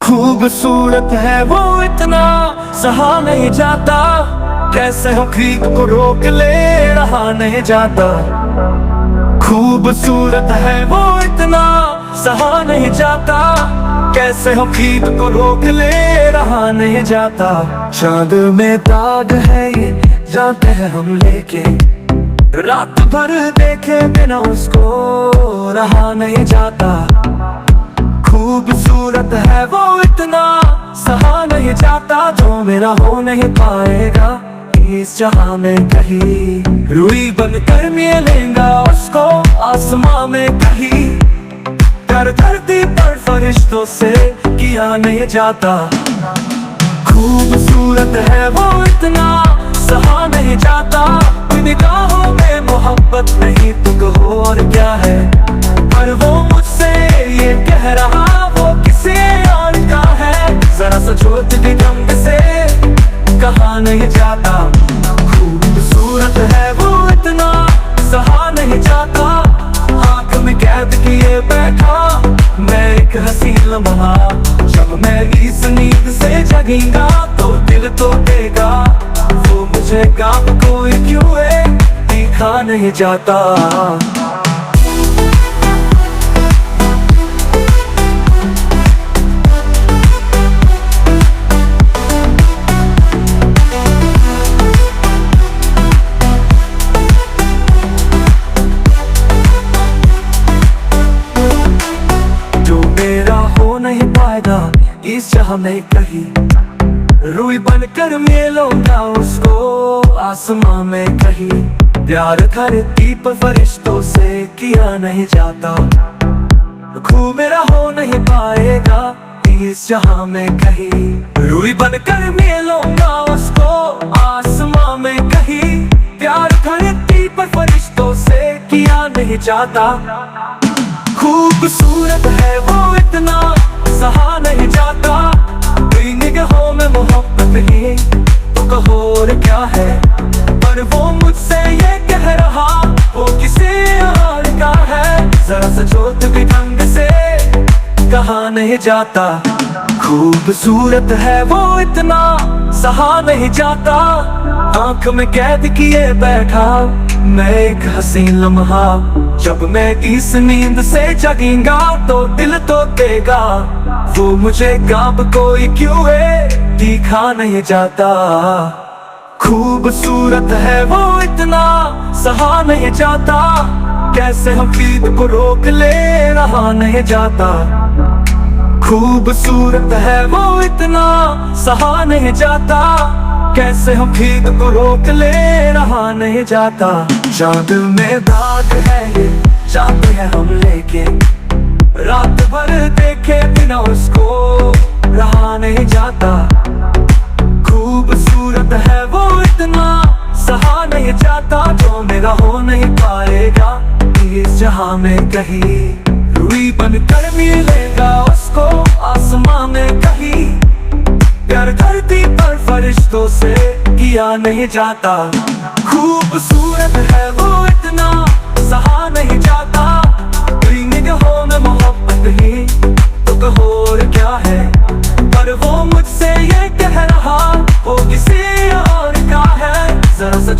खूबसूरत है वो इतना सहा नहीं जाता, कैसे हम क्रीक को रोक ले रहा नहीं जाता। खूबसूरत है वो इतना सहा नहीं जाता, कैसे हम क्रीक को रोक ले रहा नहीं जाता। चांद में दाग है ये जानते हैं हम, लेके रात भर देखे बिना उसको रहा नहीं जाता। खूबसूरत है वो इतना सहा नहीं जाता, जो मेरा हो नहीं पाएगा इस जहां में कहीं। रुई बनकर मिलेगा उसको आसमां में कहीं, कर धरती पर फरिश्तों से किया नहीं जाता। खूबसूरत है वो इतना सहा नहीं जाता, निगाहों में मोहब्बत नहीं तो कहो और क्या है। पर वो मुझसे ये कह रहा वो किसी और का है, जरा सा सोच भी ढंग से कहा नहीं जाता। खूबसूरत है वो इतना सहा नहीं जाता, आंख में कैद किए बैठा मैं एक हसीन लम्हा। जब मैं इस नींद से जगेगा तो दिल तो देगा, वो मुझे काम कोई क्यों है दिखा नहीं जाता। जो मेरा हो नहीं पाएगा इस जहां में कहीं, रुई बनकर मिलूंगा उसको आसमां में कहीं। प्यार धरती पर फरिश्तों से किया नहीं जाता, खूब मेरा हो नहीं पाएगा इस जहां में कहीं। रुई बनकर मिलूंगा उसको आसमां में कहीं, प्यार धरती पर फरिश्तों से किया नहीं जाता। खूबसूरत है वो इतना सहा नहीं जाता, निगाहों में मोहब्बत ही तो कहो और क्या है। पर वो मुझसे ये कह रहा वो किसी और का है, जरा सा सोच भी ढंग से कहा नहीं जाता। खूबसूरत है वो इतना सहा नहीं जाता, आंख में कैद किए बैठा मैं एक हसीन लम्हा। जब मैं इस नींद से जगेगा तो दिल तो देगा, वो मुझे गाँव कोई क्यों है दिखा नहीं जाता। खूबसूरत है वो इतना सहा नहीं जाता, कैसे हम ईद को रोक ले रहा नहीं जाता। खूबसूरत है वो इतना सहा नहीं जाता, कैसे हम ईद को रोक ले रहा नहीं जाता। चांद में दाग है ये जानते हैं हम, लेके रात भर देखे बिना उसको रहा नहीं जाता। खूबसूरत है वो इतना सहा नहीं जाता, जो मेरा हो नहीं पाएगा इस जहां में कहीं। रुई बनकर मिलेगा उसको आसमां में कहीं, प्यार धरती पर फरिश्तों से किया नहीं जाता। खूबसूरत है वो इतना सहा नहीं जाता, निगाहों में मोहब्बत ही तो कहो और क्या है। पर वो मुझसे ये कह रहा वो किसी और का है, जरा सा